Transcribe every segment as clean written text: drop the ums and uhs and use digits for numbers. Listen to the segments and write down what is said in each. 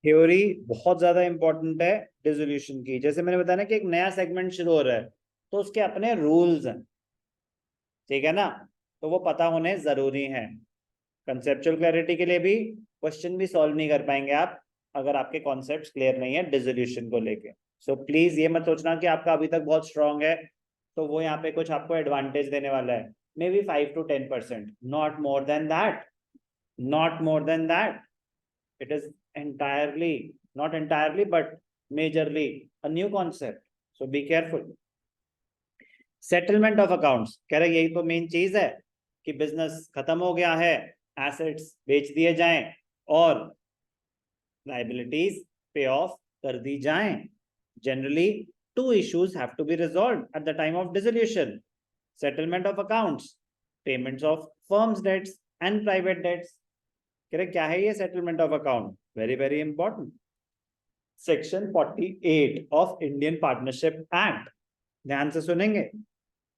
Theory बहुत ज्यादा important है डिसोल्यूशन की। जैसे मैंने बताया ना कि एक नया सेगमेंट शुरू हो रहा है तो उसके अपने रूल्स हैं, ठीक है ना, तो वो पता होने जरूरी हैं। कंसेप्चुअल क्लैरिटी के लिए भी क्वेश्चन भी सॉल्व नहीं कर पाएंगे आप अगर आपके कॉन्सेप्ट्स क्लियर नहीं है डिसोल्यूशन को लेके। सो प्लीज ये मत सोचना कि आपका अभी तक बहुत स्ट्रांग है तो वो यहाँ पे कुछ आपको एडवांटेज देने वाला है। May be 5 to 10%, not more than that, not more than that. It is entirely, not entirely but majorly a new concept, so be careful. Settlement of accounts कह रहे यही तो मेन चीज है कि बिजनेस खत्म हो गया है, एसेट्स बेच दिए जाएं और लाइबिलिटीज पे ऑफ कर दी जाएं। Generally two issues have to be resolved at the time of dissolution: settlement of accounts, payments of firms debts and private debts. कह रहे क्या है ये settlement of account? Very very important. Section 48 of Indian partnership act, ध्यान से सुनेंगे,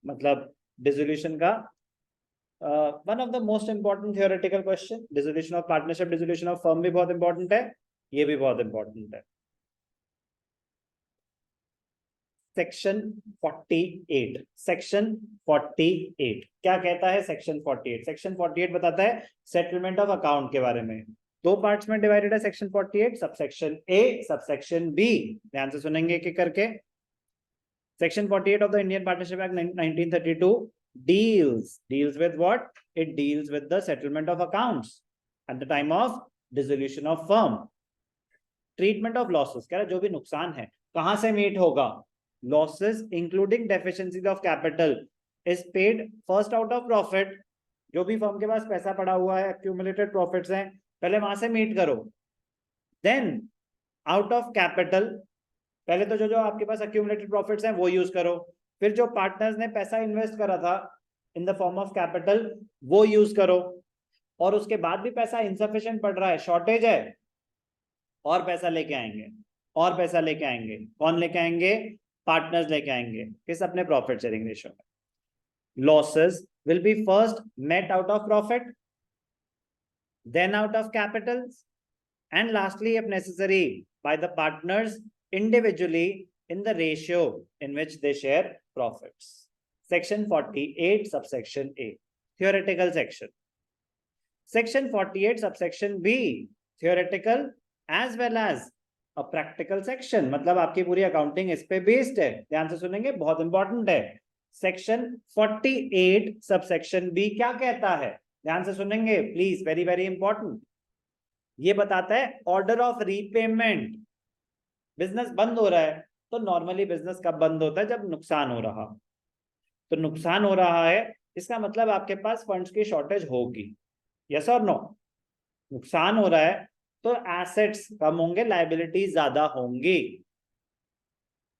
मतलब dissolution का one of the most important theoretical question. Dissolution of partnership, dissolution of firm भी बहुत इंपॉर्टेंट है, ये भी बहुत इंपॉर्टेंट है। सेक्शन 48, सेक्शन 48 क्या कहता है? सेक्शन 48, सेक्शन 48 बताता है सेटलमेंट ऑफ अकाउंट के बारे में। दो पार्ट्स में डिवाइडेड है सेक्शन 48, सबसेक्शन ए, सबसेक्शन बी। ध्यान से सुनेंगे एक एक करके। Section 48 of the Indian Partnership Act 1932 deals with what? It deals with the settlement of accounts at the time of dissolution of firm. Treatment of losses कह रहा है जो भी नुकसान है कहां से मीट होगा? Losses including deficiency of capital is paid first out of profit. जो भी फर्म के पास पैसा पड़ा हुआ है, एक्यूमुलेटेड प्रॉफिट्स हैं, पहले वहां से मीट करो। देन आउट ऑफ कैपिटल, पहले तो जो जो आपके पास एक्यूमुलेटेड प्रॉफिट्स हैं वो यूज करो, फिर जो पार्टनर्स ने पैसा इन्वेस्ट करा था in the form of capital वो यूज करो, और उसके बाद भी पैसा इनसफिशिएंट पड़ रहा है, शॉर्टेज है, और पैसा लेके आएंगे, और पैसा लेके आएंगे। कौन लेके आएंगे? पार्टनर्स लेके आएंगे। किस? अपने प्रॉफिट शेयरिंग रेशियो में। Losses will be first met out of profit, then out of capitals, and lastly if necessary by the partners individually in the ratio in which they share profits. Section 48 subsection A, theoretical section. Section 48 subsection B, theoretical as well as a practical section, मतलब आपकी पूरी accounting इस पे based है। ध्यान से सुनेंगे, बहुत इंपॉर्टेंट है। सेक्शन 48 सबसेक्शन बी क्या कहता है? ध्यान से सुनेंगे प्लीज, वेरी वेरी इंपॉर्टेंट। ये बताता है ऑर्डर ऑफ रीपेमेंट। बिजनेस बंद हो रहा है तो नॉर्मली बिजनेस कब बंद होता है? जब नुकसान हो रहा। तो नुकसान हो रहा है इसका मतलब आपके पास फंड्स की शॉर्टेज होगी, यस और नो? नुकसान हो रहा है तो एसेट्स कम होंगे, लायबिलिटीज ज्यादा होंगी।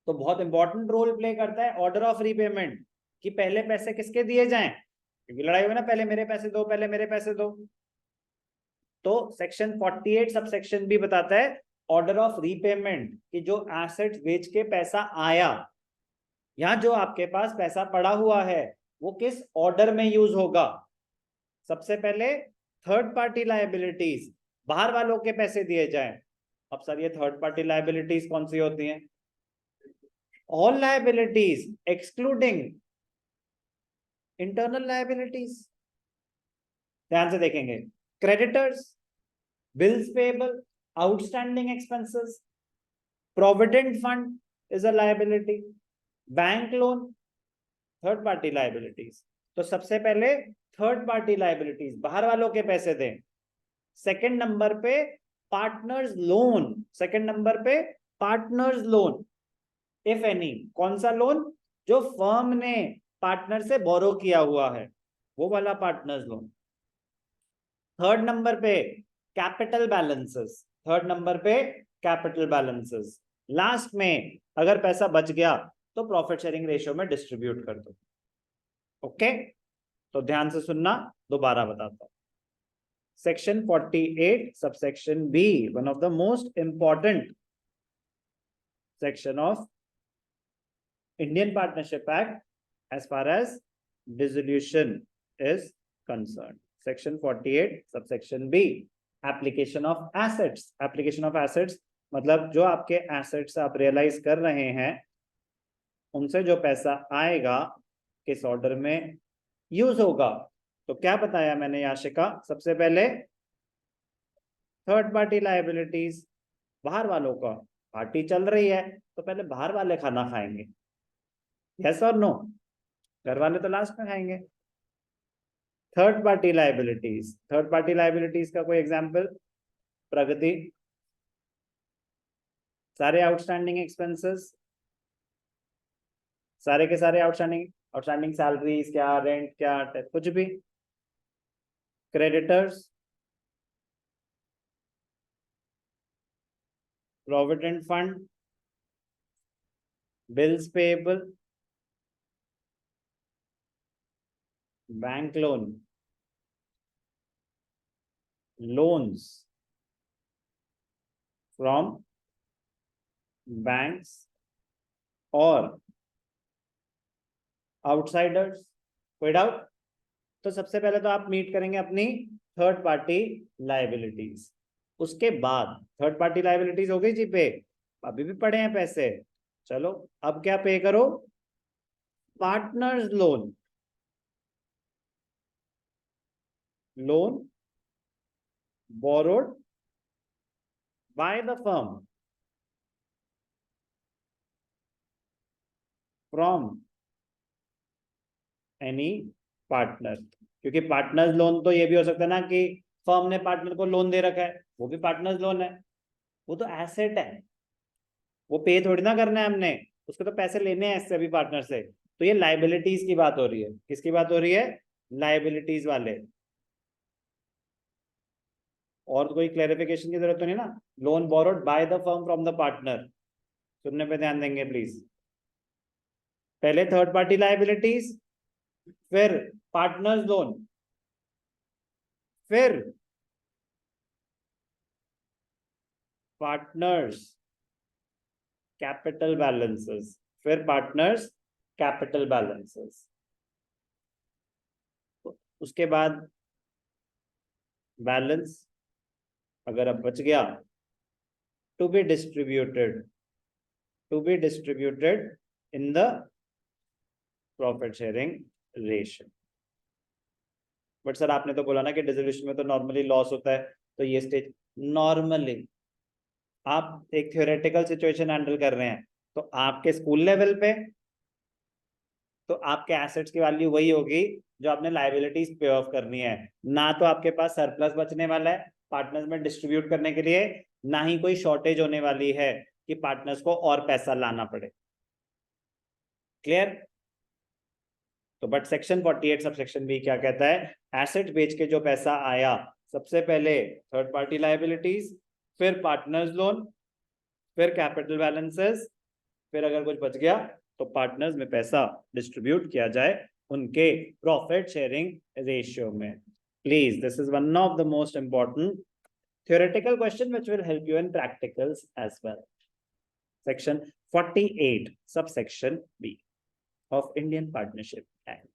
तो बहुत इंपॉर्टेंट रोल प्ले करता है ऑर्डर ऑफ रीपेमेंट, कि पहले पैसे किसके दिए जाएं, क्योंकि लड़ाई हुई ना, पहले मेरे पैसे दो, पहले मेरे पैसे दो। तो सेक्शन 48 सबसेक्शन भी बताता है ऑर्डर ऑफ रीपेमेंट, कि जो एसेट्स बेच के पैसा आया या जो आपके पास पैसा पड़ा हुआ है वो किस ऑर्डर में यूज होगा। सबसे पहले थर्ड पार्टी लायबिलिटीज, बाहर वालों के पैसे दिए जाएं। अब सर ये थर्ड पार्टी लायबिलिटीज कौन सी होती हैं? All liabilities excluding internal liabilities. ध्यान से देखेंगे, creditors, bills payable, outstanding expenses, provident fund is a liability, bank loan, third party liabilities। तो सबसे पहले थर्ड पार्टी लाइबिलिटीज, बाहर वालों के पैसे दें। सेकंड नंबर पे पार्टनर्स लोन, सेकंड नंबर पे पार्टनर्स लोन इफ एनी। कौन सा लोन? जो फर्म ने पार्टनर से बोरो किया हुआ है वो वाला पार्टनर्स लोन। थर्ड नंबर पे कैपिटल बैलेंसेस, थर्ड नंबर पे कैपिटल बैलेंसेस। लास्ट में अगर पैसा बच गया तो प्रॉफिट शेयरिंग रेशियो में डिस्ट्रीब्यूट कर दो। ओके, तो ध्यान से सुनना, दोबारा बताता हूं। Section 48 subsection B, one of the most important section of Indian partnership act as far as dissolution is concerned. Section 48 subsection B, application of assets. Application of assets मतलब जो आपके एसेट्स आप रियलाइज कर रहे हैं उनसे जो पैसा आएगा किस ऑर्डर में यूज होगा। तो क्या बताया मैंने याशिका, सबसे पहले थर्ड पार्टी लायबिलिटीज, बाहर वालों का, पार्टी चल रही है तो पहले बाहर वाले खाना खाएंगे, यस और नो, घर वाले तो लास्ट में खाएंगे। Third party liabilities, third party liabilities का कोई एग्जांपल, प्रगति, सारे आउटस्टैंडिंग एक्सपेंसेस, सारे के सारे आउटस्टैंडिंग, आउटस्टैंडिंग सैलरीज क्या, रेंट क्या, कुछ भी। Creditors, provident fund, bills payable, bank loan, loans from banks और आउटसाइडर्स। कोई डाउट? तो सबसे पहले तो आप मीट करेंगे अपनी थर्ड पार्टी लायबिलिटीज, उसके बाद थर्ड पार्टी लायबिलिटीज हो गई जी पे, अभी भी पड़े हैं पैसे, चलो अब क्या पे करो, partners loan, loan borrowed by the firm from any partner। क्योंकि पार्टनर्स लोन तो ये भी हो सकता है ना कि फर्म ने पार्टनर को लोन दे रखा है, वो भी पार्टनर्स लोन है, वो तो एसेट है, वो पे थोड़ी ना करना है हमने, उसको तो पैसे लेने हैं इससे भी पार्टनर से। तो ये लाइबिलिटीज की बात हो रही है, किसकी बात हो रही है, लाइबिलिटीज वाले। और तो कोई क्लैरिफिकेशन की जरूरत तो नहीं ना, loan borrowed by the firm from the partner, सुनने पे ध्यान देंगे प्लीज। पहले थर्ड पार्टी लाइबिलिटीज, फिर पार्टनर्स लोन, फिर पार्टनर्स कैपिटल बैलेंसेस, फिर पार्टनर्स कैपिटल बैलेंसेस, उसके बाद बैलेंस अगर अब बच गया to be distributed, to be distributed in the profit sharing ratio. But sir आपने तो बोला ना कि डिसोल्यूशन में तो नॉर्मली लॉस होता है, तो ये स्टेज नॉर्मली आप एक थ्योरेटिकल सिचुएशन हैंडल कर रहे हैं, तो आपके स्कूल लेवल पे तो आपके एसेट्स की वैल्यू वही होगी जो आपने लायबिलिटीज पे ऑफ करनी है, ना तो आपके पास सरप्लस बचने वाला है पार्टनर्स में डिस्ट्रीब्यूट करने के लिए, ना ही कोई शॉर्टेज होने वाली है कि पार्टनर्स को और पैसा लाना पड़े। क्लियर? तो but section 48 sub section B क्या कहता है, एसेट बेच के जो पैसा आया सबसे पहले थर्ड पार्टी लायबिलिटीज, फिर पार्टनर्स लोन, फिर कैपिटल बैलेंसेस, फिर अगर कुछ बच गया तो पार्टनर्स में पैसा डिस्ट्रीब्यूट किया जाए उनके प्रॉफिट शेयरिंग रेशियो में। Please this is one of the most important theoretical question which will help you in practicals as well. Section 48 subsection B of Indian Partnership Act.